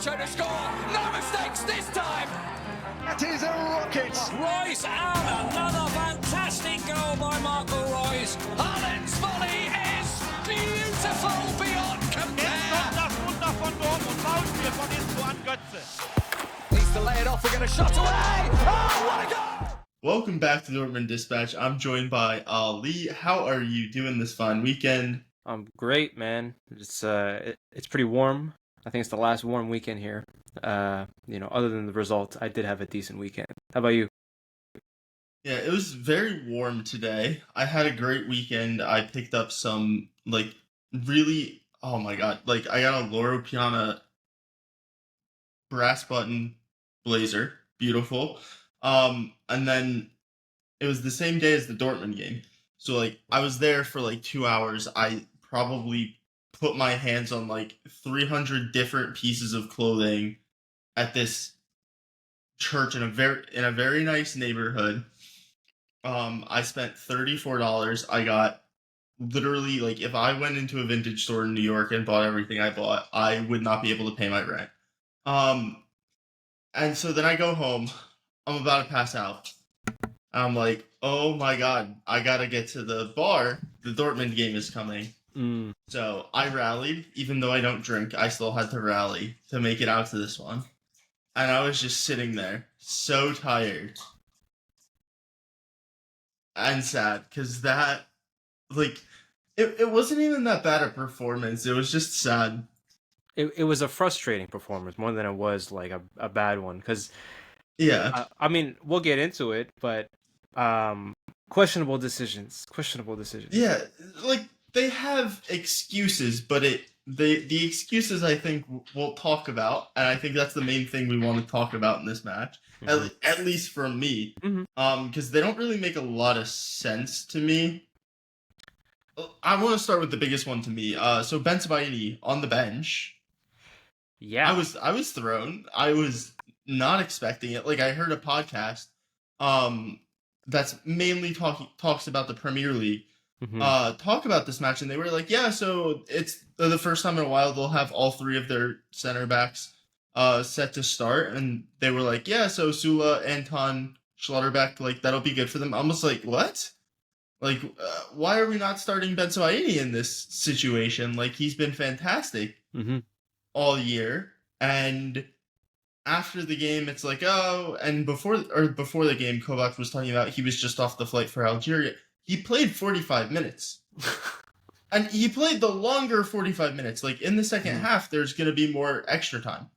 Sancho to score. No mistakes this time. That is a rocket. Royce and another fantastic goal by Marco Royce. Haaland's volley is beautiful beyond compare. Jetzt kommt das Wunder von Dortmund. Foulspiel von Inzo an Götze. Needs to lay it off. We're going to shot away. Oh, what a goal! Welcome back to the Dortmund Dispatch. I'm joined by Ali. How are you doing this fine weekend? I'm great, man. It's pretty warm. I think it's the last warm weekend here. Other than the result, I did have a decent weekend. How about you? Yeah, it was very warm today. I had a great weekend. I picked up some, really, oh my god, I got a Loro Piana brass button blazer. Beautiful. And then it was the same day as the Dortmund game. So, I was there for, 2 hours. I probably put my hands on, 300 different pieces of clothing at this church in a very nice neighborhood. I spent $34. I got literally, if I went into a vintage store in New York and bought everything I bought, I would not be able to pay my rent. And so then I go home. I'm about to pass out. I'm like, oh my god, I gotta get to the bar. The Dortmund game is coming. So I rallied. Even though I don't drink, I still had to rally to make it out to this one. And I was just sitting there, so tired and sad, because that, it wasn't even that bad a performance. It was just sad. It was a frustrating performance more than it was a bad one. Because, yeah, we'll get into it, but questionable decisions. Yeah, they have excuses, but the excuses I think we'll talk about, and I think that's the main thing we want to talk about in this match, at least from me, because they don't really make a lot of sense to me. I want to start with the biggest one to me. So Bensebaini on the bench. Yeah, I was thrown. I was not expecting it. I heard a podcast that's mainly talks about the Premier League. Talk about this match, and they were like, yeah, so it's the first time in a while they'll have all three of their center backs set to start, and they were like, yeah, so Sula, Anton, Schlotterbeck, that'll be good for them. I'm just like, what? Why are we not starting Bensebaini in this situation? He's been fantastic all year, and after the game, it's and before the game, Kovac was talking about he was just off the flight for Algeria. He played 45 minutes. And he played the longer 45 minutes. In the second half, there's going to be more extra time.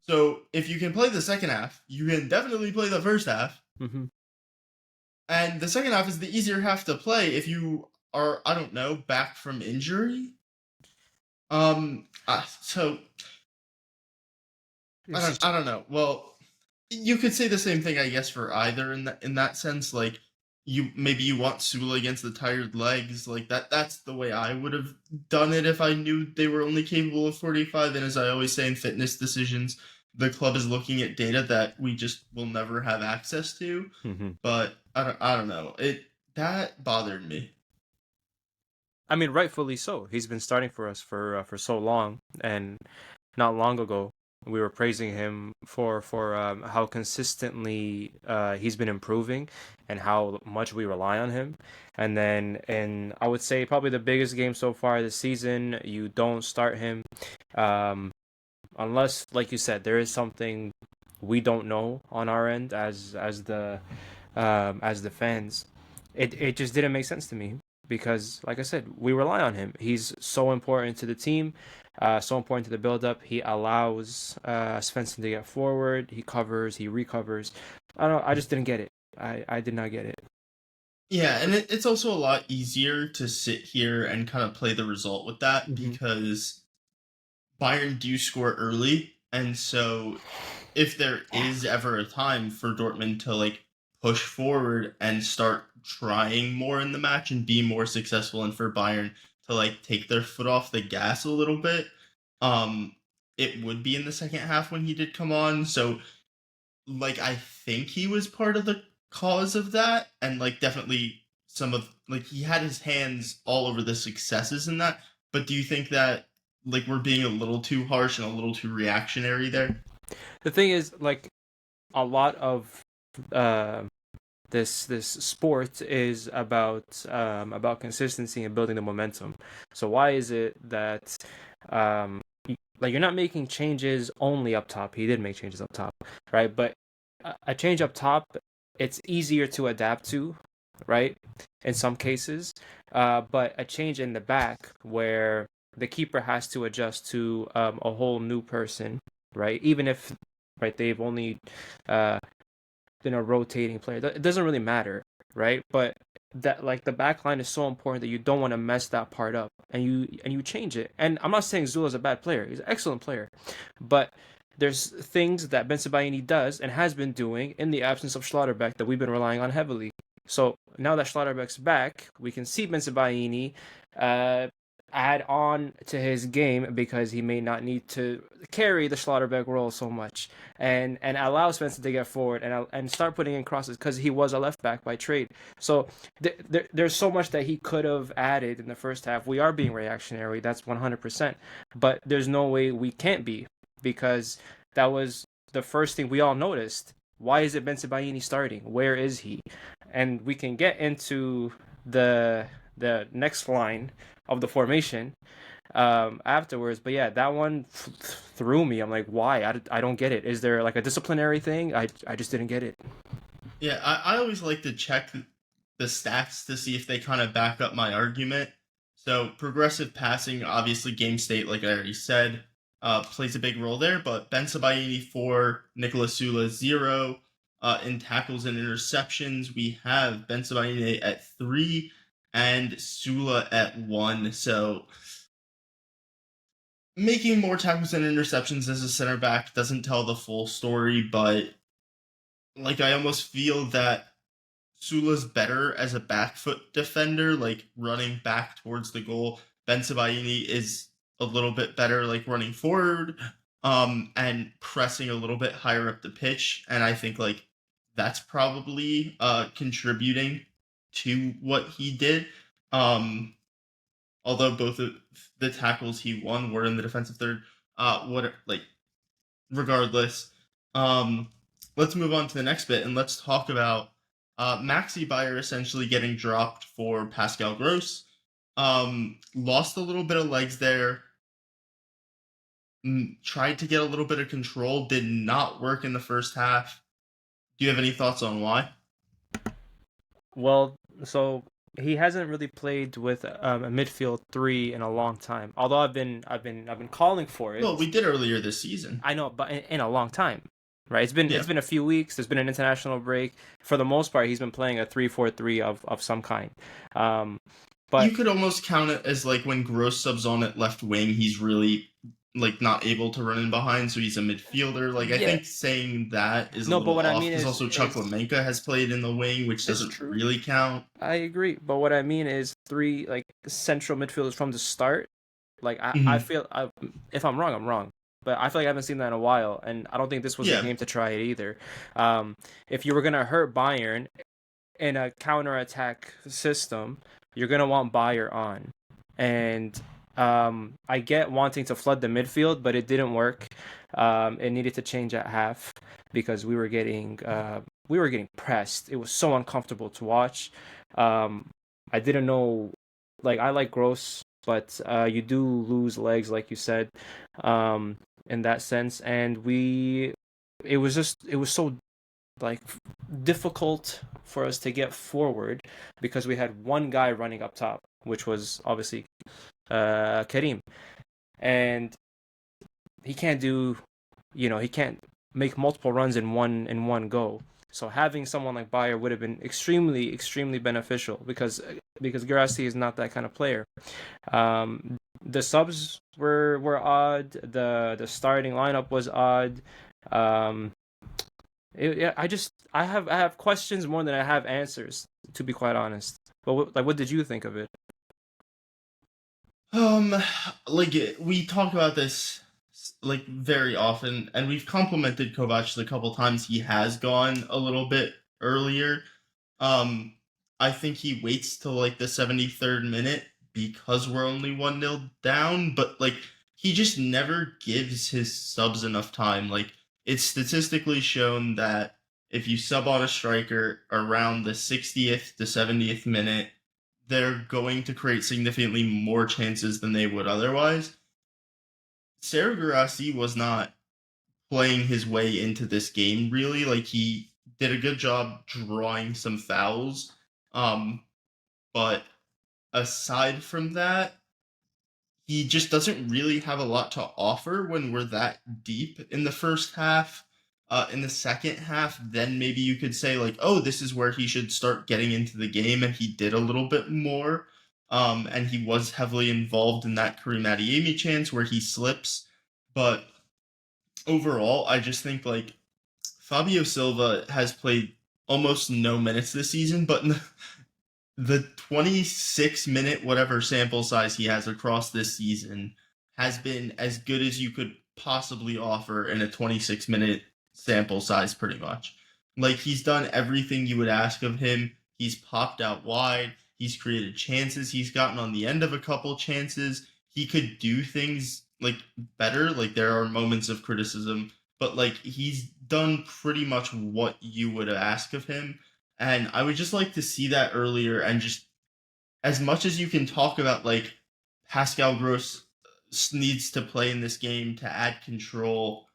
So if you can play the second half, you can definitely play the first half. And the second half is the easier half to play if you are, I don't know, back from injury. So I don't know. Well, you could say the same thing, I guess, for either in that sense. You want Sula against the tired legs, that's the way I would have done it if I knew they were only capable of 45. And as I always say in fitness decisions, the club is looking at data that we just will never have access to. But I don't know. That bothered me. Rightfully so. He's been starting for us for so long, and not long ago we were praising him for how consistently he's been improving and how much we rely on him. And then, I would say probably the biggest game so far this season, you don't start him unless, like you said, there is something we don't know on our end as the fans. It just didn't make sense to me because, like I said, we rely on him. He's so important to the team. So important to the build-up. He allows Svensson to get forward. He covers. He recovers. I just didn't get it. I did not get it. Yeah, and it's also a lot easier to sit here and kind of play the result with that because Bayern do score early, and so if there is ever a time for Dortmund to push forward and start trying more in the match and be more successful, and for Bayern to take their foot off the gas a little bit, it would be in the second half when he did come on. So I think he was part of the cause of that, and definitely some of he had his hands all over the successes in that. But do you think that like we're being a little too harsh and a little too reactionary there? The thing is, like, a lot of this sport is about consistency and building the momentum. So why is it that like you're not making changes only up top? He did make changes up top, right? But a change up top, it's easier to adapt to, right? In some cases, but a change in the back where the keeper has to adjust to a whole new person, right? Even if right they've only been a rotating player, it doesn't really matter, right? But that like the back line is so important that you don't want to mess that part up, and you change it. And I'm not saying Zula's a bad player; he's an excellent player, but there's things that Bensebaini does and has been doing in the absence of Schlotterbeck that we've been relying on heavily. So now that Schlotterbeck's back, we can see Bensebaini add on to his game because he may not need to carry the Schlotterbeck role so much, and allow Spencer to get forward and start putting in crosses because he was a left back by trade. So there's so much that he could have added in the first half. We are being reactionary, that's 100%, but there's no way we can't be, because that was the first thing we all noticed. Why is it Bensebaini starting? Where is he? And we can get into the next line of the formation afterwards. But yeah, that one threw me. I'm like, why? I don't get it. Is there like a disciplinary thing? I just didn't get it. Yeah, I always like to check the stats to see if they kind of back up my argument. So progressive passing, obviously game state, like I already said, plays a big role there. But Bensebaini 4, Nicolas Sula 0. In tackles and interceptions, we have Bensebaini at 3 and Sula at 1. So making more tackles and interceptions as a center back doesn't tell the full story, but like I almost feel that Sula's better as a back foot defender, like running back towards the goal. Bensebaini is a little bit better, like running forward, and pressing a little bit higher up the pitch. And I think like that's probably contributing to what he did. Although both of the tackles he won were in the defensive third. Regardless, let's move on to the next bit and let's talk about Maxi Bayer essentially getting dropped for Pascal Gross. Lost a little bit of legs there. Tried to get a little bit of control. Did not work in the first half. Do you have any thoughts on why? Well, so he hasn't really played with a midfield three in a long time. Although I've been calling for it. Well, we did earlier this season. I know, but in a long time, right? It's been a few weeks. There's been an international break. For the most part, he's been playing a 3-4-3 of some kind. But you could almost count it as like when Gross subs on at left wing, he's really like not able to run in behind, so he's a midfielder. Like I think saying that is a little off. I mean is also Chukwuemeka has played in the wing, which doesn't really count. I agree, but what I mean is 3 like central midfielders from the start. Like I feel if I'm wrong, I'm wrong. But I feel like I haven't seen that in a while, and I don't think this was the game to try it either. If you were gonna hurt Bayern in a counter-attack system, you're gonna want Bayer on, and I get wanting to flood the midfield, but it didn't work. It needed to change at half because we were getting pressed. It was so uncomfortable to watch. I didn't know, like I like Gross, but you do lose legs, like you said, in that sense. And it was so like difficult for us to get forward because we had one guy running up top, which was obviously Karim, and he can't make multiple runs in one go. So having someone like Bayer would have been extremely beneficial because Guirassy is not that kind of player. The subs were odd. The starting lineup was odd. I have questions more than I have answers, to be quite honest. But what did you think of it? Like we talk about this like very often, and we've complimented Kovac the couple times he has gone a little bit earlier. I think he waits till like the 73rd minute because we're only 1-0 down, but like he just never gives his subs enough time. Like, it's statistically shown that if you sub on a striker around the 60th to 70th minute, they're going to create significantly more chances than they would otherwise. Sergio Guirassy was not playing his way into this game really. Like, he did a good job drawing some fouls. But aside from that, he just doesn't really have a lot to offer when we're that deep in the first half. In the second half, then maybe you could say, like, oh, this is where he should start getting into the game, and he did a little bit more. And he was heavily involved in that Karim Adeyemi chance where he slips. But overall, I just think, like, Fabio Silva has played almost no minutes this season, but in the 26-minute whatever sample size he has across this season has been as good as you could possibly offer in a 26-minute sample size, pretty much. Like, he's done everything you would ask of him. He's popped out wide. He's created chances. He's gotten on the end of a couple chances. He could do things, like, better. Like, there are moments of criticism, but, like, he's done pretty much what you would ask of him. And I would just like to see that earlier, and just as much as you can talk about, like, Pascal Gross needs to play in this game to add control,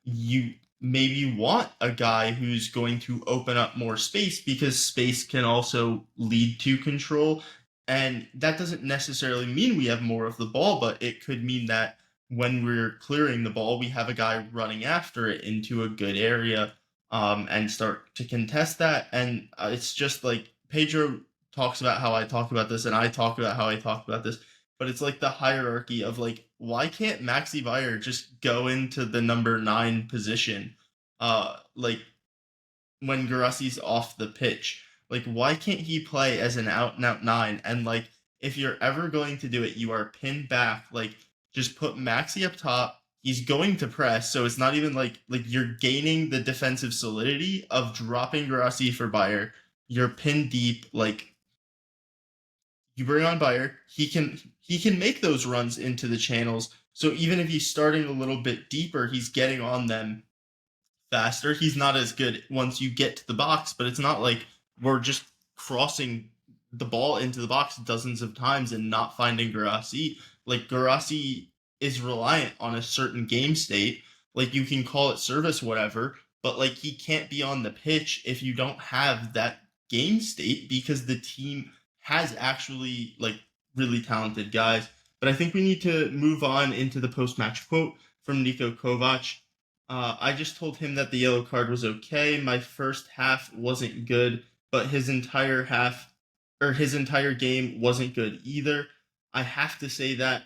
you maybe want a guy who's going to open up more space, because space can also lead to control. And that doesn't necessarily mean we have more of the ball, but it could mean that when we're clearing the ball, we have a guy running after it into a good area, and start to contest that. And it's just like Pedro talks about how I talk about this, and I talk about how I talk about this, but it's like the hierarchy of, like, why can't Maxi Bayer just go into the number 9 position, like, when Guirassy's off the pitch? Like, why can't he play as an out and out 9? And, like, if you're ever going to do it, you are pinned back. Like, just put Maxi up top. He's going to press, so it's not even like you're gaining the defensive solidity of dropping Guirassy for Bayer. You're pinned deep. Like, you bring on Bayer, he can make those runs into the channels. So even if he's starting a little bit deeper, he's getting on them faster. He's not as good once you get to the box, but it's not like we're just crossing the ball into the box dozens of times and not finding Guirassy. Like, Guirassy is reliant on a certain game state. Like, you can call it service, whatever, but, like, he can't be on the pitch if you don't have that game state, because the team has actually, like, really talented guys. But I think we need to move on into the post-match quote from Niko Kovac. I just told him that the yellow card was okay. My first half wasn't good, but his entire game wasn't good either. I have to say that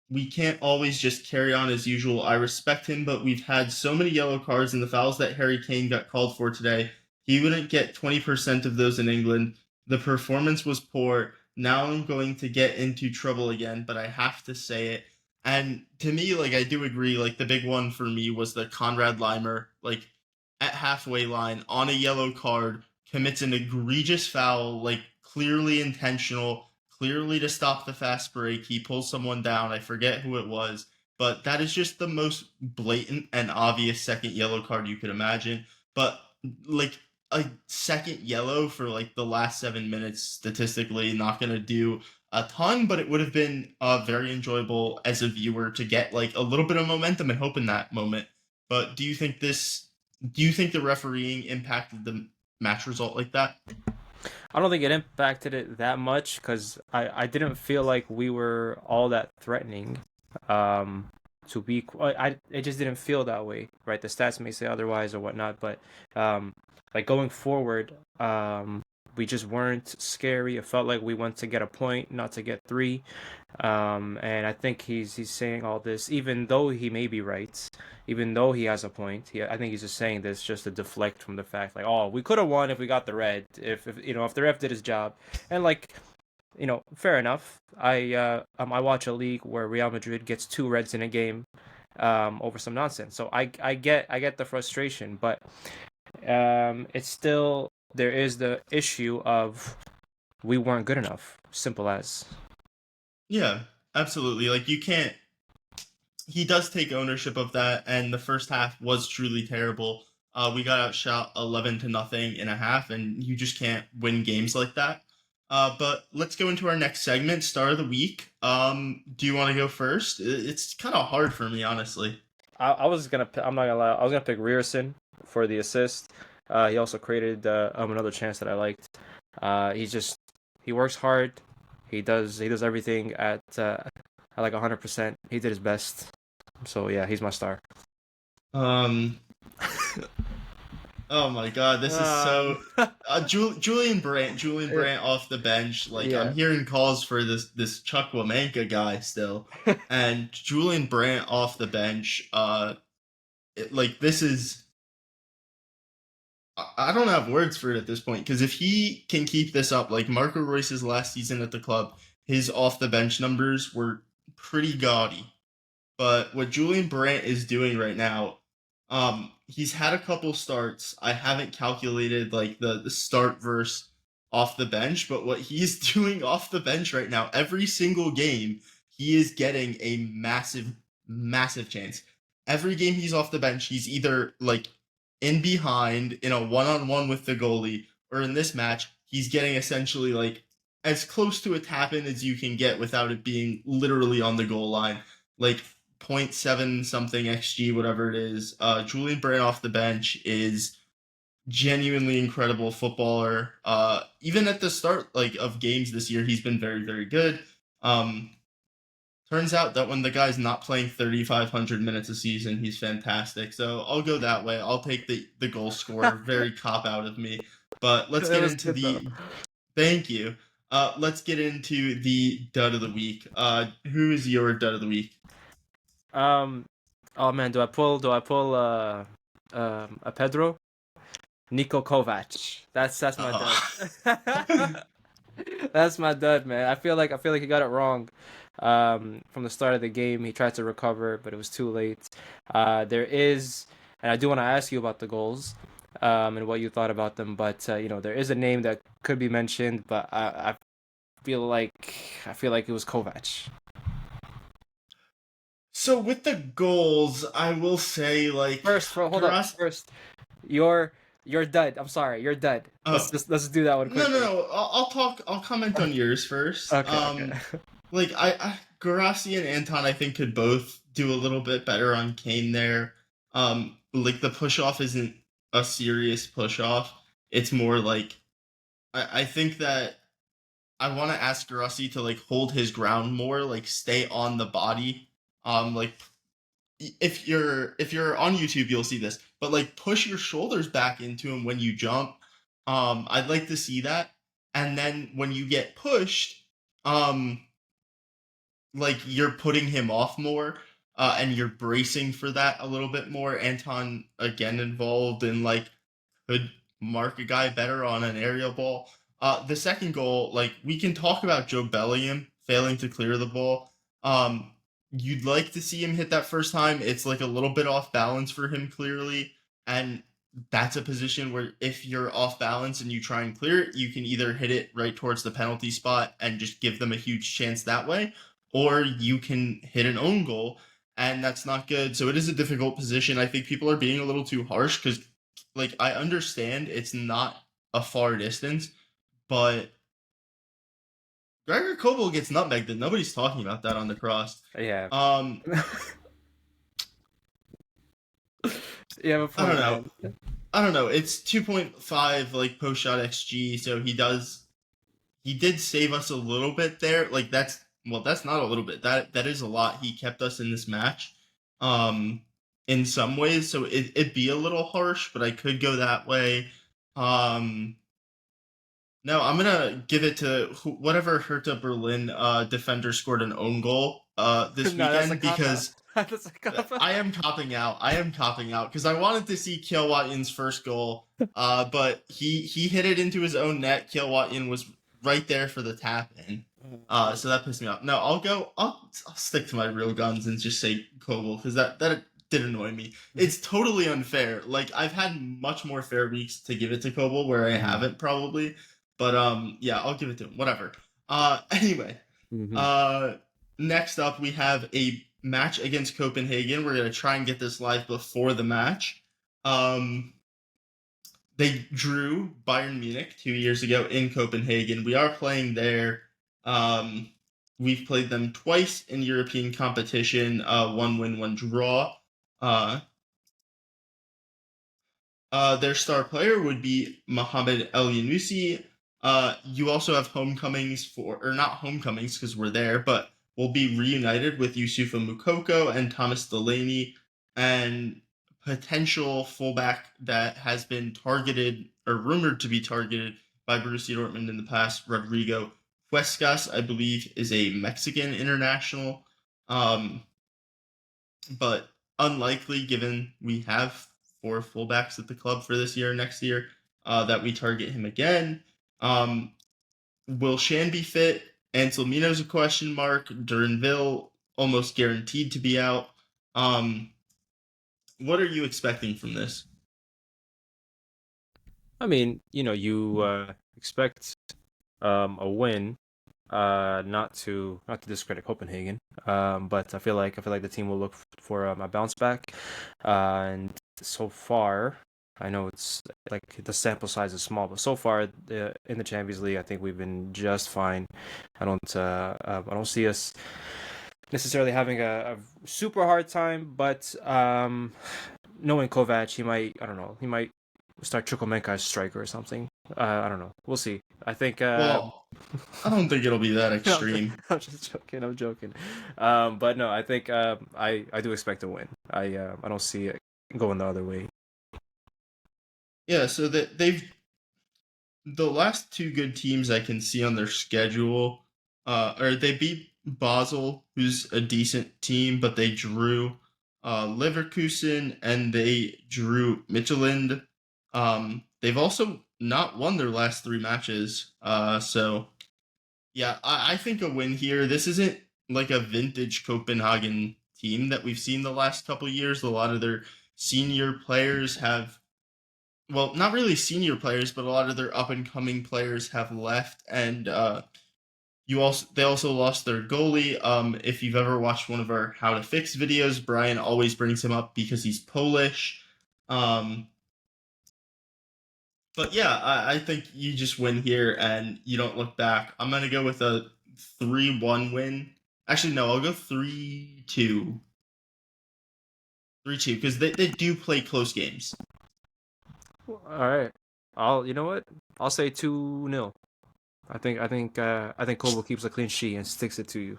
we can't always just carry on as usual. I respect him, but we've had so many yellow cards, and the fouls that Harry Kane got called for today, he wouldn't get 20% of those in England. The performance was poor. Now I'm going to get into trouble again, but I have to say it. And to me, like, I do agree, like, the big one for me was the Conrad Leimer, like, at halfway line on a yellow card, commits an egregious foul, like, clearly intentional, clearly to stop the fast break. He pulls someone down. I forget who it was, but that is just the most blatant and obvious second yellow card you could imagine. But, like, a second yellow for, like, the last 7 minutes, statistically not going to do a ton, but it would have been very enjoyable as a viewer to get, like, a little bit of momentum and hope in that moment. But do you think the refereeing impacted the match result like that? I don't think it impacted it that much, because I didn't feel like we were all that threatening. To be, it just didn't feel that way, right? The stats may say otherwise or whatnot, but like, going forward, we just weren't scary. It felt like we went to get a point, not to get 3. And I think he's saying all this, even though he may be right, even though he has a point. I think he's just saying this just to deflect from the fact, like, oh, we could have won if we got the red, if the ref did his job. And, like, fair enough. I watch a league where Real Madrid gets 2 reds in a game over some nonsense. So I get the frustration, but it's still, there is the issue of we weren't good enough. Simple as. Yeah, absolutely. Like, you can't he does take ownership of that, and the first half was truly terrible. We got outshot 11-0 in a half, and you just can't win games like that. But let's go into our next segment, Star of the Week. Do you want to go first? It's kind of hard for me, honestly. I was gonna. I'm not gonna lie. I was gonna pick Rierson for the assist. He also created another chance that I liked. He works hard. He does everything at like 100%. He did his best. So yeah, he's my star. Oh my God, this is so. Julian Brandt off the bench. Like Yeah. I'm hearing calls for this Chuck Womanka guy still, and Julian Brandt off the bench. This is. I don't have words for it at this point, because if he can keep this up, like Marco Reus's last season at the club, his off the bench numbers were pretty gaudy. But what Julian Brandt is doing right now, he's had a couple starts. I haven't calculated like the start versus off the bench, but what he's doing off the bench right now, every single game, he is getting a massive, massive chance. Every game he's off the bench, he's either like in behind in a one-on-one with the goalie, or in this match, he's getting essentially like as close to a tap in as you can get without it being literally on the goal line. Like 0.7 something XG, whatever it is. Julian Brandt off the bench is genuinely incredible footballer. Even at the start like of games this year, he's been very, very good. Turns out that when the guy's not playing 3,500 minutes a season, he's fantastic. So I'll go that way. I'll take the goal scorer. Very cop out of me. But let's get into the. Thank you. Let's get into the dud of the week. Who is your dud of the week? Oh man, do I pull a Pedro? Niko Kovac. That's my dud. That's my dud, man. I feel like he got it wrong. From the start of the game, he tried to recover, but it was too late. And I do want to ask you about the goals, and what you thought about them. But there is a name that could be mentioned, but I feel like it was Kovac. So with the goals, I will say like Hold on. First, your dud. I'm sorry, you're dud. Let's do that one quickly. No. I'll comment on yours first. Okay. Like Garassi and Anton, I think could both do a little bit better on Kane there. Like the push off isn't a serious push off. It's more like I think that I want to ask Garassi to like hold his ground more, like stay on the body. Like if you're on YouTube, you'll see this, but like push your shoulders back into him when you jump. I'd like to see that. And then when you get pushed, like you're putting him off more, and you're bracing for that a little bit more. Anton again involved in like could mark a guy better on an aerial ball. The second goal, like we can talk about Joe Bellingham failing to clear the ball. You'd like to see him hit that first time. It's like a little bit off balance for him clearly, and that's a position where if you're off balance and you try and clear it, you can either hit it right towards the penalty spot and just give them a huge chance that way, or you can hit an own goal, and that's not good. So it is a difficult position. I think people are being a little too harsh because, like, I understand it's not a far distance, but Gregor Kobel gets nutmegged and nobody's talking about that on the cross. Yeah. Yeah, I don't know. It's 2.5 like post shot XG, so he did save us a little bit there. Like that's not a little bit. That is a lot. He kept us in this match. In some ways, so it'd be a little harsh, but I could go that way. No, I'm gonna give it to whatever Hertha Berlin defender scored an own goal this weekend, because I am copping out. Because I wanted to see Kjell first goal, but he hit it into his own net. Kjell was right there for the tap in, so that pissed me off. No, I'll stick to my real guns and just say Kobel, because that did annoy me. It's totally unfair. Like I've had much more fair weeks to give it to Kobel where I haven't probably. But yeah, I'll give it to him. Whatever. Anyway, next up we have a match against Copenhagen. We're going to try and get this live before the match. They drew Bayern Munich 2 years ago in Copenhagen. We are playing there. We've played them twice in European competition, 1 win, 1 draw. Their star player would be Mohamed El Yunusi. You also have homecomings or not homecomings because we're there, but we'll be reunited with Yusufa Mukoko and Thomas Delaney, and potential fullback that has been targeted or rumored to be targeted by Borussia Dortmund in the past, Rodrigo Huescas, I believe, is a Mexican international, but unlikely given we have 4 fullbacks at the club for this year and next year, that we target him again. Will Shan be fit? Ansel Mino's a question mark. Duranville almost guaranteed to be out. What are you expecting from this? I mean, you expect a win, not to discredit Copenhagen, but I feel like the team will look for a bounce back, and so far, I know it's like the sample size is small, but so far in the Champions League, I think we've been just fine. I don't see us necessarily having a super hard time, but knowing Kovac, he might start Chukwuemeka as striker or something. I don't know. We'll see. I think. Well, I don't think it'll be that extreme. I'm just joking. I'm joking. But no, I think I do expect a win. I don't see it going the other way. Yeah, so they've the last 2 good teams I can see on their schedule, or they beat Basel, who's a decent team, but they drew Leverkusen and they drew Midtjylland. They've also not won their last 3 matches. So yeah, I think a win here. This isn't like a vintage Copenhagen team that we've seen the last couple of years. A lot of their senior players have, well, not really senior players, but a lot of their up and coming players have left, and they also lost their goalie. If you've ever watched one of our How to Fix videos, Brian always brings him up because he's Polish. But yeah, I think you just win here and you don't look back. I'm gonna go with a 3-1 win. Actually, no, I'll go 3-2. 3-2 because they do play close games. All right. You know what? I'll say 2-0. I think Kobo keeps a clean sheet and sticks it to you.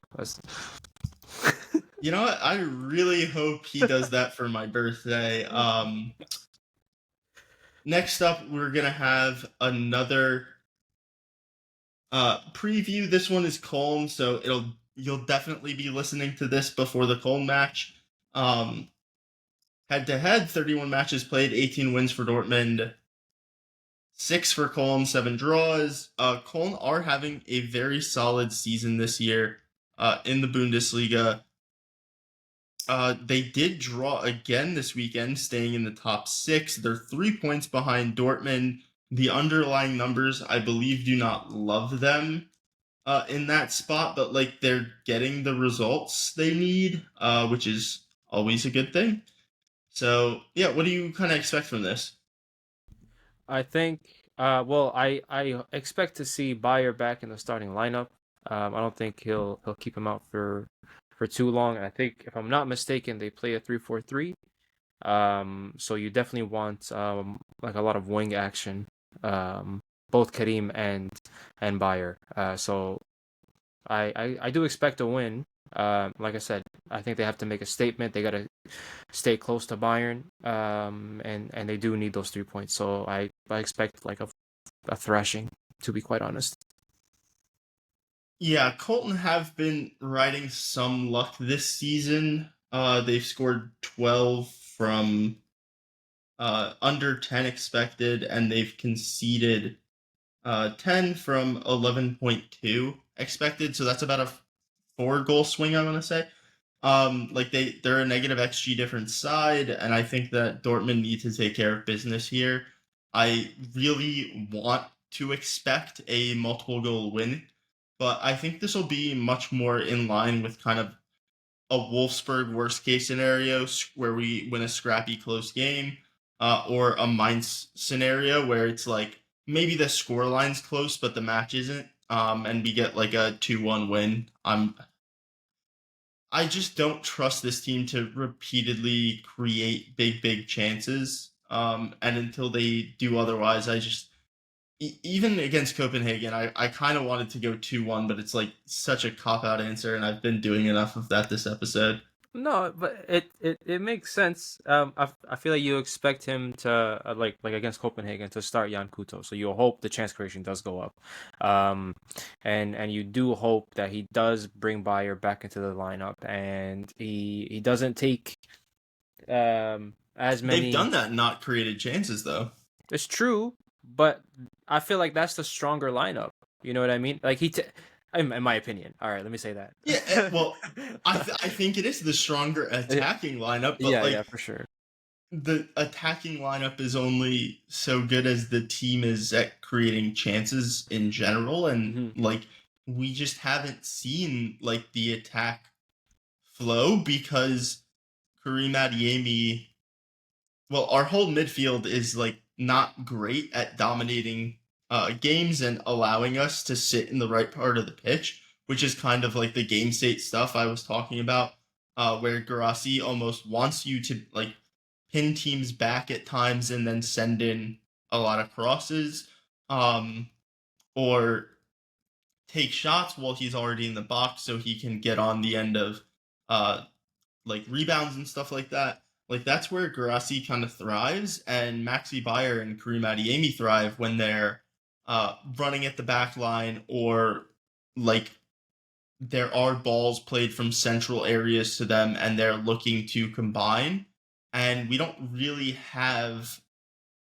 You know what? I really hope he does that for my birthday. Next up, we're gonna have another preview. This one is Köln, so you'll definitely be listening to this before the Köln match. Head to head, 31 matches played, 18 wins for Dortmund, 6 for Köln, 7 draws. Köln are having a very solid season this year in the Bundesliga. They did draw again this weekend, staying in the top 6. They're 3 points behind Dortmund. The underlying numbers, I believe, do not love them in that spot, but like they're getting the results they need, which is always a good thing. So yeah, what do you kind of expect from this? I think. Well, I expect to see Bayer back in the starting lineup. I don't think he'll keep him out for too long. I think, if I'm not mistaken, they play a 3-4-3. So you definitely want like a lot of wing action. Both Karim and Bayer. So I do expect a win. Like I said, I think they have to make a statement. They gotta stay close to Bayern. And they do need those 3 points. So I expect like a thrashing, to be quite honest. Yeah, Colton have been riding some luck this season. They've scored 12 from under 10 expected, and they've conceded 10 from 11.2 expected. So that's about a 4-goal swing, I want to say. Like they're a negative XG difference side, and I think that Dortmund need to take care of business here. I really want to expect a multiple goal win, but I think this will be much more in line with kind of a Wolfsburg worst case scenario where we win a scrappy close game, or a Mainz scenario where it's like maybe the score line's close but the match isn't, and we get like a 2-1 win. I just don't trust this team to repeatedly create big chances. And until they do otherwise, I just even against Copenhagen, I kind of wanted to go 2-1, but it's like such a cop out answer, and I've been doing enough of that this episode. No, but it makes sense. I feel like you expect him to like against Copenhagen to start Jan Kuto, so you hope the chance creation does go up, and you do hope that he does bring Bayer back into the lineup, and he doesn't take as many. They've done that, and not created chances though. It's true, but I feel like that's the stronger lineup. You know what I mean? Like in my opinion. All right, let me say that. Yeah, well, I think it is the stronger attacking lineup, but yeah, for sure. The attacking lineup is only so good as the team is at creating chances in general, and like we just haven't seen like the attack flow because Karim Adeyemi, well, our whole midfield is like not great at dominating games and allowing us to sit in the right part of the pitch, which is kind of like the game state stuff I was talking about, where Guirassy almost wants you to like pin teams back at times and then send in a lot of crosses, or take shots while he's already in the box so he can get on the end of like rebounds and stuff like that. Like that's where Guirassy kind of thrives, and Maxi Bayer and Karim Adeyemi thrive when they're running at the back line, or like there are balls played from central areas to them and they're looking to combine. And we don't really have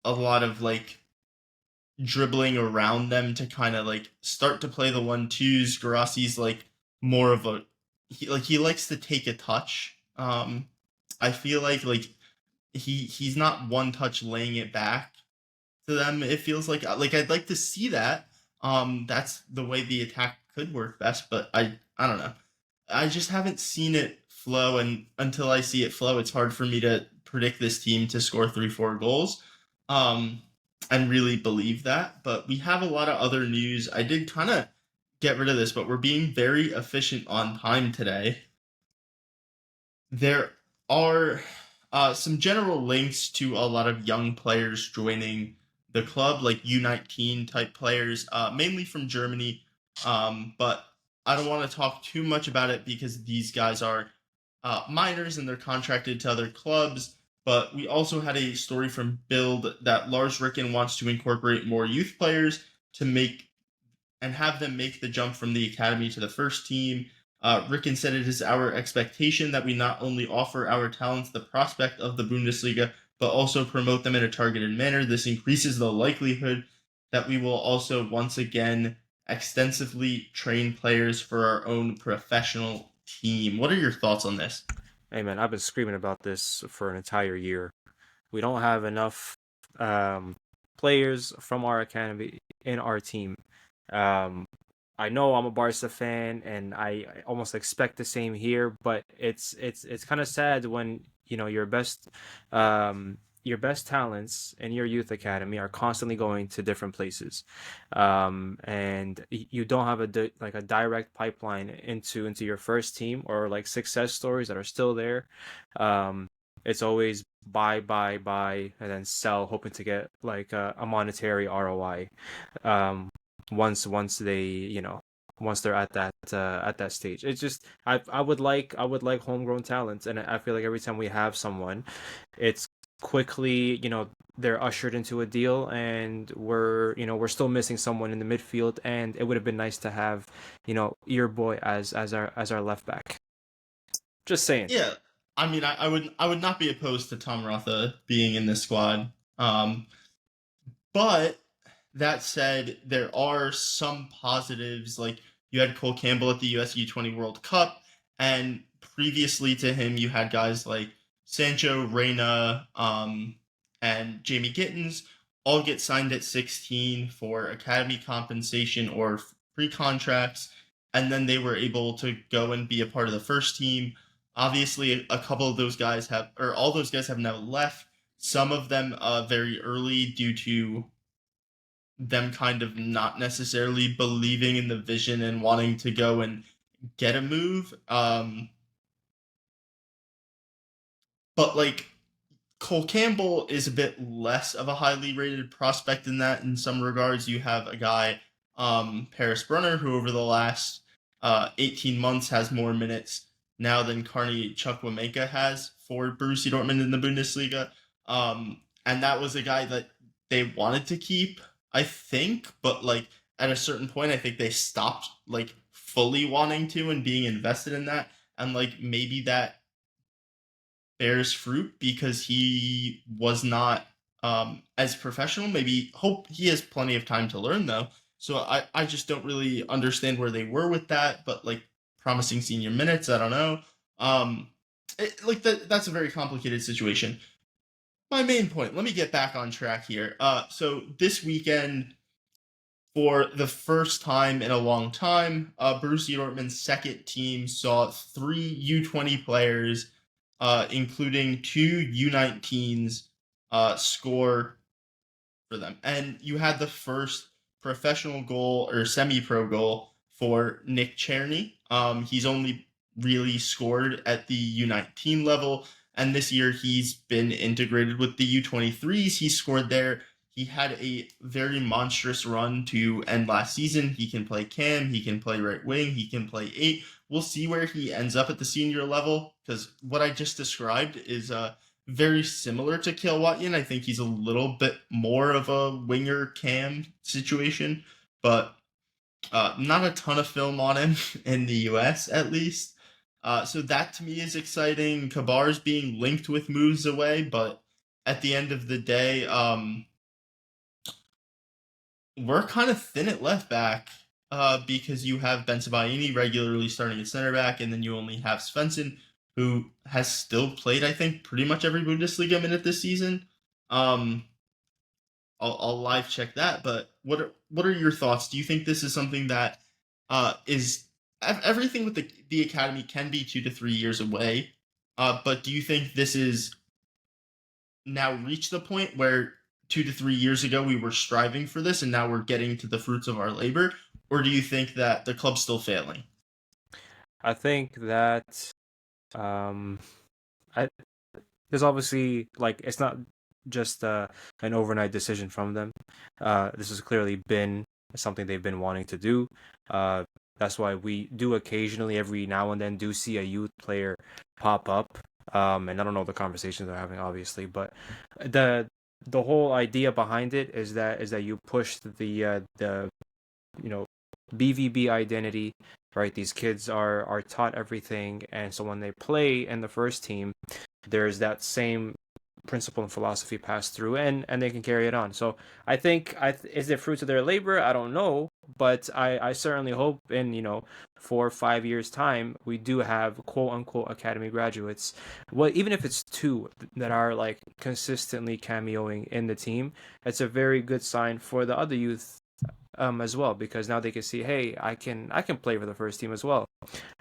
a lot of like dribbling around them to kind of like start to play the 1-2s. Guirassy's like more of a he likes to take a touch. I feel like he's not one touch laying it back to them. It feels like I'd like to see that. That's the way the attack could work best, but I don't know. I just haven't seen it flow, and until I see it flow, it's hard for me to predict this team to score 3-4 goals. And really believe that. But we have a lot of other news. I did kind of get rid of this, but we're being very efficient on time today. There are some general links to a lot of young players joining the club, like U19 type players, mainly from Germany. But I don't want to talk too much about it because these guys are minors and they're contracted to other clubs. But we also had a story from Bild that Lars Ricken wants to incorporate more youth players to make and have them make the jump from the academy to the first team. Ricken said it is our expectation that we not only offer our talents the prospect of the Bundesliga, but also promote them in a targeted manner. This increases the likelihood that we will also once again extensively train players for our own professional team. What are your thoughts on this? Hey man, I've been screaming about this for an entire year. We don't have enough players from our academy in our team. I know I'm a Barca fan, and I almost expect the same here. But it's kind of sad when your best talents in your youth academy are constantly going to different places, and you don't have a direct pipeline into your first team, or like success stories that are still there. It's always buy, and then sell, hoping to get like a monetary ROI. Once they once they're at that stage. It's just I would like homegrown talents, and I feel like every time we have someone, it's quickly they're ushered into a deal, and we're still missing someone in the midfield, and it would have been nice to have your boy as our left back. Just saying. Yeah, I mean, I would not be opposed to Tom Rotha being in this squad. But that said, there are some positives. Like you had Cole Campbell at the US U20 World Cup, and previously to him, you had guys like Sancho, Reyna, and Jamie Gittins all get signed at 16 for academy compensation or free contracts, and then they were able to go and be a part of the first team. Obviously, a couple of those guys have, or all those guys have now left. Some of them very early due to them kind of not necessarily believing in the vision and wanting to go and get a move. But like Cole Campbell is a bit less of a highly rated prospect in that. In some regards, you have a guy, Paris Brunner, who over the last 18 months has more minutes now than Carney Chukwuemeka has for Borussia Dortmund in the Bundesliga. And that was a guy that they wanted to keep, I think, but like at a certain point, I think they stopped like fully wanting to and being invested in that. And like maybe that bears fruit because he was not as professional. Maybe hope he has plenty of time to learn though. So I just don't really understand where they were with that. But like promising senior minutes, I don't know. That's a very complicated situation. My main point. Let me get back on track here. So this weekend, for the first time in a long time, Borussia Dortmund's second team saw 3 U20 players, including 2 U19s, score for them. And you had the first professional goal or semi-pro goal for Nick Czerny. He's only really scored at the U19 level, and this year he's been integrated with the U23s. He scored there. He had a very monstrous run to end last season. He can play cam, he can play right wing, he can play 8. We'll see where he ends up at the senior level, because what I just described is very similar to Kale Watson. I think he's a little bit more of a winger cam situation, but not a ton of film on him in the US at least. So that to me is exciting. Kabar's being linked with moves away, but at the end of the day, we're kind of thin at left back because you have Ben Sebaini regularly starting at center back, and then you only have Svensson, who has still played, I think, pretty much every Bundesliga minute this season. I'll live check that, but what are your thoughts? Do you think this is something that is everything with the academy can be 2 to 3 years away, but do you think this is now reached the point where 2 to 3 years ago we were striving for this and now we're getting to the fruits of our labor, or do you think that the club's still failing? I think that I there's obviously like it's not just an overnight decision from them. This has clearly been something they've been wanting to do. That's why we do occasionally, every now and then, do see a youth player pop up. And I don't know the conversations they're having, obviously, but the whole idea behind it is that you push the BVB identity, right? These kids are taught everything, and so when they play in the first team, there's that same principle and philosophy passed through, and they can carry it on. So I think is it fruits of their labor? I don't know, but I certainly hope in 4 or 5 years time we do have quote unquote academy graduates. Well, even if it's 2 that are like consistently cameoing in the team, it's a very good sign for the other youth as well, because now they can see, hey, I can play for the first team as well.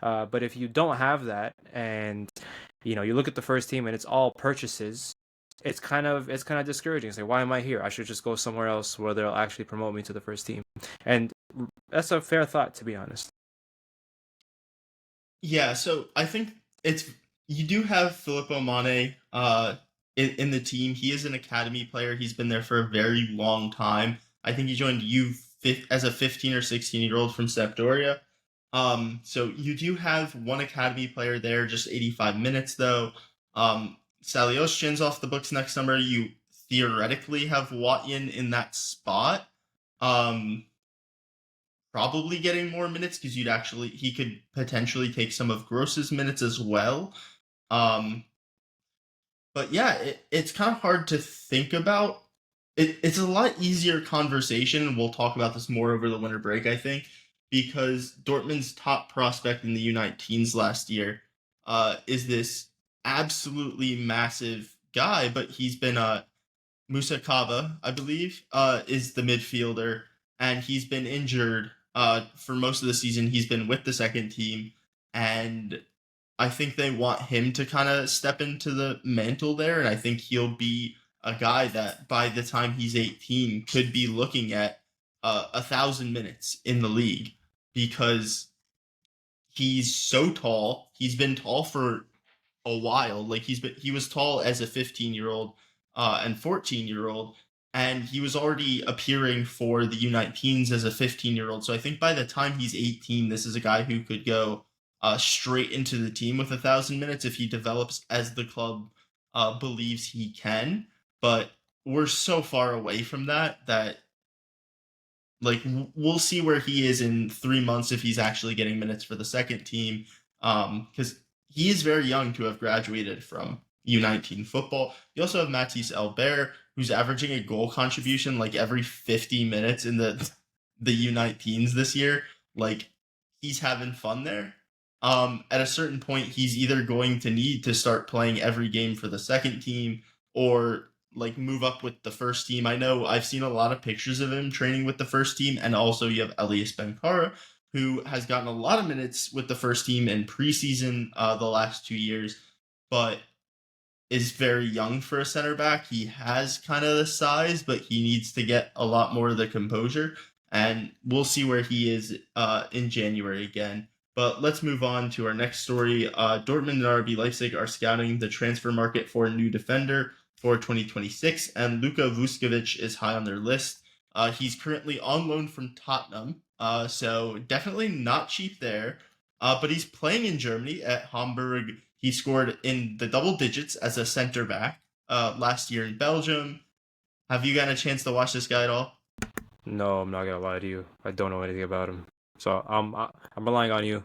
But if you don't have that, and you look at the first team and it's all purchases, it's kind of discouraging. It's like, why am I here? I should just go somewhere else where they'll actually promote me to the first team. And that's a fair thought, to be honest. Yeah, so I think you do have Filippo Mane in the team. He is an academy player. He's been there for a very long time. I think he joined you as a 15 or 16-year-old from Sampdoria. So you do have one academy player there, just 85 minutes though. Salihoshin's off the books next summer. You theoretically have Watson in that spot. Probably getting more minutes because he could potentially take some of Gross's minutes as well. But yeah, it's kind of hard to think about. It's a lot easier conversation, and we'll talk about this more over the winter break, I think, because Dortmund's top prospect in the U19s last year is this absolutely massive guy, but he's been Musa Kaba, I believe, is the midfielder, and he's been injured for most of the season. He's been with the second team, and I think they want him to kind of step into the mantle there, and I think he'll be a guy that by the time he's 18 could be looking at 1,000 minutes in the league because he's so tall. He's been tall for a while. Like he was tall as a 15-year-old and 14-year-old, and he was already appearing for the U19s as a 15-year-old. So I think by the time he's 18, this is a guy who could go straight into the team with 1,000 minutes if he develops as the club believes he can. But we're so far away from that like we'll see where he is in 3 months if he's actually getting minutes for the second team. Because he is very young to have graduated from U19 football. You also have Matisse Albert, who's averaging a goal contribution like every 50 minutes in the U19s this year. Like he's having fun there. At a certain point, he's either going to need to start playing every game for the second team or like move up with the first team. I know I've seen a lot of pictures of him training with the first team, and also you have Elias Benkara, who has gotten a lot of minutes with the first team in preseason the last 2 years, but is very young for a center back. He has kind of the size, but he needs to get a lot more of the composure, and we'll see where he is in January again. But let's move on to our next story. Dortmund and RB Leipzig are scouting the transfer market for a new defender for 2026, and Luka Vuskovic is high on their list. He's currently on loan from Tottenham, so definitely not cheap there. But he's playing in Germany at Hamburg. He scored in the double digits as a center back last year in Belgium. Have you gotten a chance to watch this guy at all? No, I'm not gonna lie to you. I don't know anything about him, so I'm relying on you.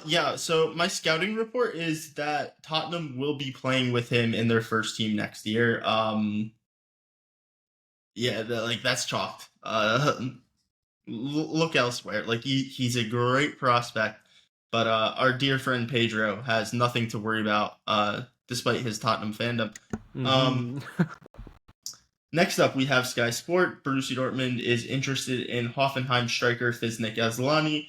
Yeah, so my scouting report is that Tottenham will be playing with him in their first team next year. Yeah, like that's chalked. Look elsewhere. Like he's a great prospect, but our dear friend Pedro has nothing to worry about despite his Tottenham fandom. Um, Mm-hmm. Next up, we have Sky Sport. Borussia Dortmund is interested in Hoffenheim striker Fiznik Asllani.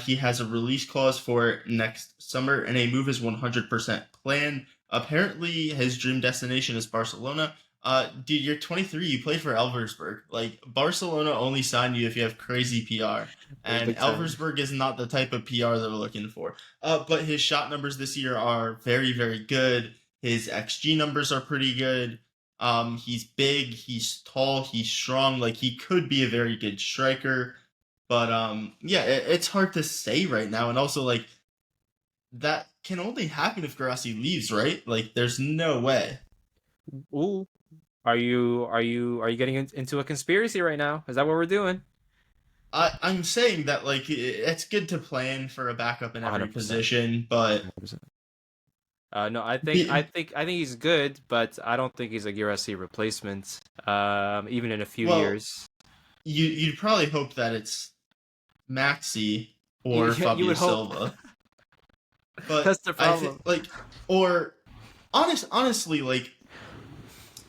He has a release clause for next summer, and a move is 100% planned. Apparently, his dream destination is Barcelona. Dude, you're 23. You played for Elversberg. Like, Barcelona only signed you if you have crazy PR, and Big time. Elversberg is not the type of PR they're looking for. But his shot numbers this year are very, very good. His XG numbers are pretty good. He's big, he's tall, he's strong. Like he could be a very good striker, but yeah, it's hard to say right now. And also, like that can only happen if Garassi leaves, right? Like, there's no way. Ooh, are you getting into a conspiracy right now? Is that what we're doing? I'm saying that like it's good to plan for a backup in every 100%. position, but 100%. No, I think I be, think I think he's good, but I don't think he's a Girassi replacement. Even in a few well, years, you'd probably hope that it's Maxi you or you Fabio would hope. Silva, but That's the I think problem. like or honestly like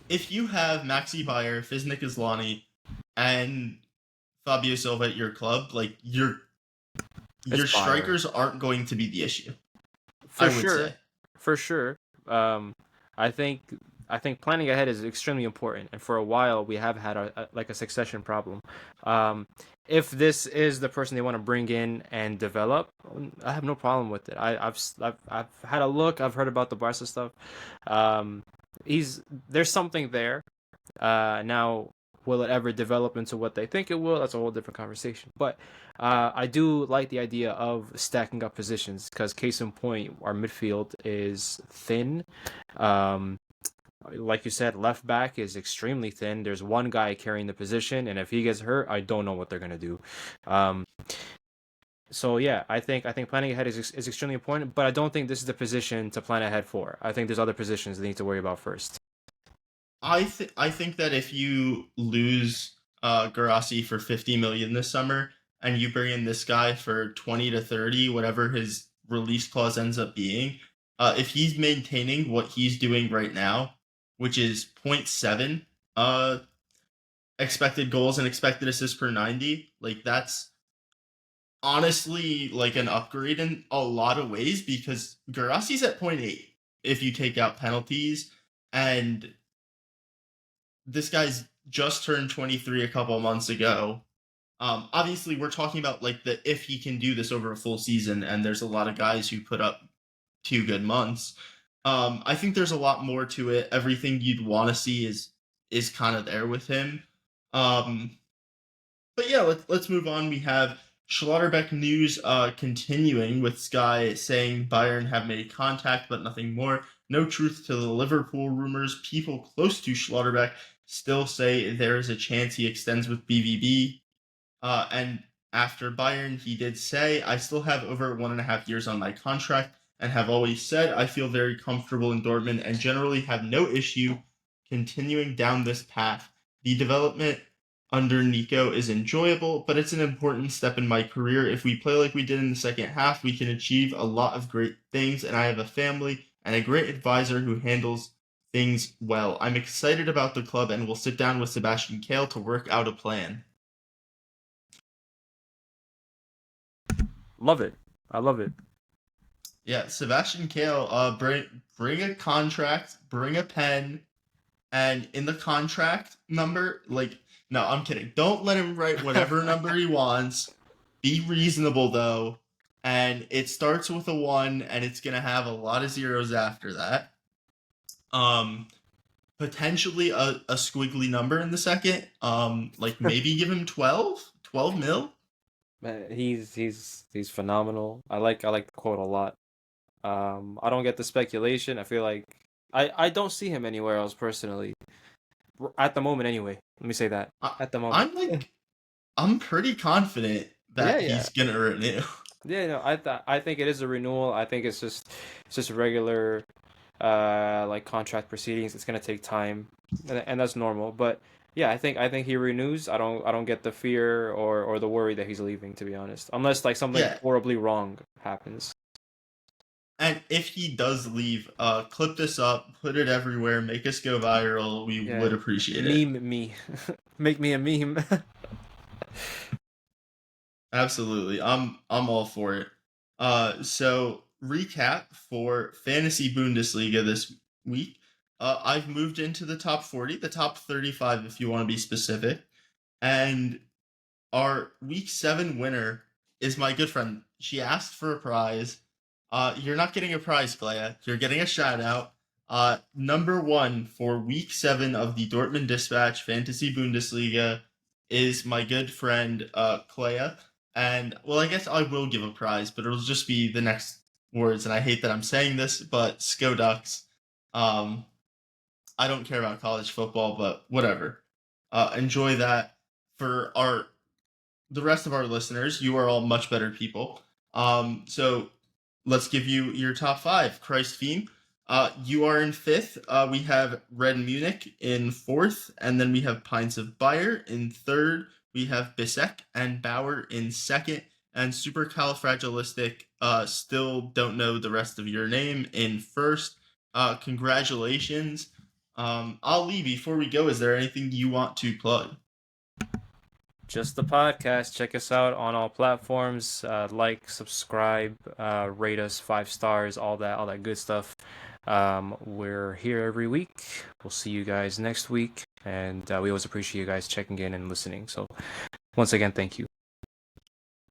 if you have Maxi Bayer, Fiznik Islani, and Fabio Silva at your club, like It's your fire strikers aren't going to be the issue. for I would sure, say. for sure. Um, I think I think planning ahead is extremely important, and for a while we have had like a succession problem. Um, if this is the person they want to bring in and develop, I have no problem with it. I've had a look. I've heard about the Barca stuff. Um, he's there's something there. Now, will it ever develop into what they think it will? That's a whole different conversation. But I do like the idea of stacking up positions because, case in point, our midfield is thin. Um, like you said, left back is extremely thin. There's one guy carrying the position, and if he gets hurt, I don't know what they're gonna do. Um, so yeah, I think planning ahead is extremely important, but I don't think this is the position to plan ahead for. I think there's other positions they need to worry about first. I think that if you lose Garassi for 50 million this summer and you bring in this guy for 20 to 30, whatever his release clause ends up being, if he's maintaining what he's doing right now, which is point 0.7 expected goals and expected assists per 90, like honestly like an upgrade in a lot of ways because Garassi's at point 0.8 if you take out penalties, and this guy's just turned 23 a couple of months ago. Obviously, we're talking about like the if he can do this over a full season, and there's a lot of guys who put up 2 good months. I think there's a lot more to it. Everything you'd want to see is kind of there with him. Um, but yeah, let's move on. We have Schlotterbeck news continuing with Sky saying Bayern have made contact but nothing more. No truth to the Liverpool rumors. People close to Schlotterbeck still say there is a chance he extends with BVB. And after Bayern, he did say, I still have over 1.5 years on my contract and have always said I feel very comfortable in Dortmund and generally have no issue continuing down this path. The development under Nico is enjoyable, but it's an important step in my career. If we play like we did in the second half, we can achieve a lot of great things, and I have a family and a great advisor who handles things well. I'm excited about the club and will sit down with Sebastian Kehl to work out a plan. Love it. I love it. Yeah, Sebastian Kehl, bring a contract, bring a pen, and in the contract number, like, no, I'm kidding. Don't let him write whatever number he wants. Be reasonable though, and it starts with a 1, and it's gonna have a lot of zeros after that. Potentially a squiggly number in the second. Like maybe give him 12 mil. Man, he's phenomenal. I like the quote a lot. I don't get the speculation. I feel like I don't see him anywhere else personally. At the moment anyway. Let me say that. At the moment. I'm pretty confident that he's gonna renew. Yeah, no, I think it is a renewal. I think it's just a regular like contract proceedings. It's gonna take time, and that's normal. But yeah, I think he renews. I don't get the fear or the worry that he's leaving, to be honest, unless like something horribly wrong happens. And if he does leave, clip this up, put it everywhere, make us go viral. We would appreciate it. Meme me, make me a meme. Absolutely, I'm all for it. So recap for Fantasy Bundesliga this week. I've moved into the top 40, the top 35 if you want to be specific, and our week 7 winner is my good friend. She asked for a prize. You're not getting a prize, Clea. You're getting a shout out. Number 1 for week 7 of the Dortmund Dispatch Fantasy Bundesliga is my good friend Clea. And well, I guess I will give a prize, but it'll just be the next words. And I hate that I'm saying this, but Sko Ducks. I don't care about college football, but whatever. Enjoy that. For the rest of our listeners, you are all much better people. So let's give you your top 5. Christ Fiend. You are in 5th. We have Red Munich in 4th, and then we have Pints of Bayer in 3rd. We have Bisek and Bauer in 2nd, and Supercalifragilistic, still don't know the rest of your name, in 1st. Congratulations. Ali, before we go, is there anything you want to plug? Just the podcast. Check us out on all platforms. Like, subscribe, rate us 5 stars, all that good stuff. We're here every week. We'll see you guys next week, and we always appreciate you guys checking in and listening. So once again, thank you.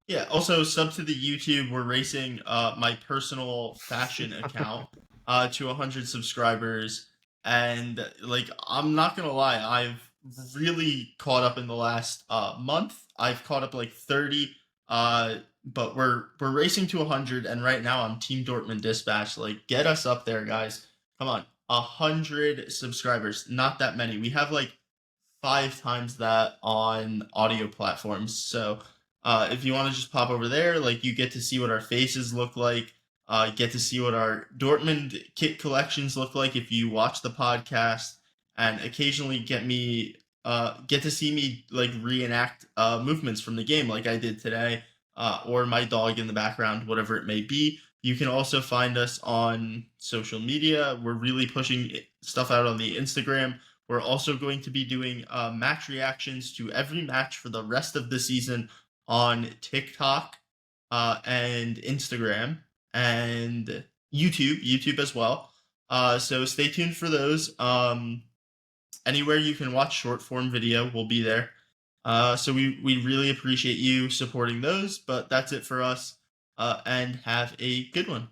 Yeah, also sub to the YouTube. We're racing my personal fashion account to 100 subscribers, and like, I'm not gonna lie, I've really caught up in the last month. I've caught up like 30, but we're racing to 100, and right now I'm Team Dortmund Dispatch. Like, get us up there, guys. Come on, 100 subscribers. Not that many. We have like 5 times that on audio platforms. So if you want to just pop over there, like, you get to see what our faces look like. Get to see what our Dortmund kit collections look like if you watch the podcast, and occasionally get to see me like reenact movements from the game like I did today, or my dog in the background, whatever it may be. You can also find us on social media. We're really pushing stuff out on the Instagram. We're also going to be doing match reactions to every match for the rest of the season on TikTok. and Instagram and YouTube as well. So stay tuned for those. Anywhere you can watch short form video will be there. So we really appreciate you supporting those. But that's it for us. And have a good one.